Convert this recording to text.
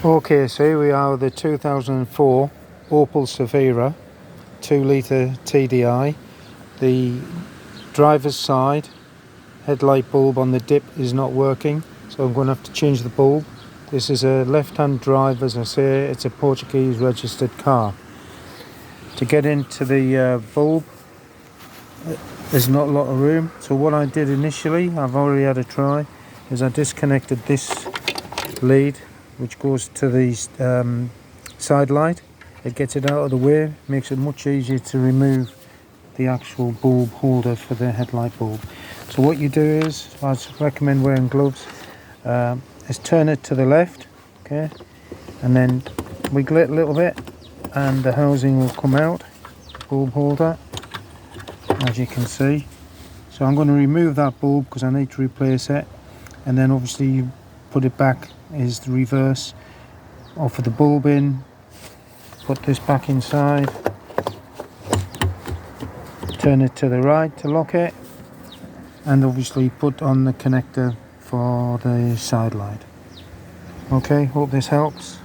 Okay, so here we are with the 2004 Opel Zafira 2-litre TDI. The driver's side headlight bulb on the dip is not working, so I'm going to have to change the bulb. This is a left-hand drive, as I say. It's a Portuguese registered car. To get into the bulb, there's not a lot of room, so what I did initially, I've already had a try, is I disconnected this lead which goes to the side light. It gets it out of the way, makes it much easier to remove the actual bulb holder for the headlight bulb. So what you do is, I recommend wearing gloves, is turn it to the left, okay, and then wiggle it a little bit and the housing will come out, bulb holder, as you can see. So I'm going to remove that bulb because I need to replace it, and then obviously you put it back is the reverse. Offer the bulb in, put this back inside, turn it to the right to lock it, and obviously put on the connector for the side light. Okay, hope this helps.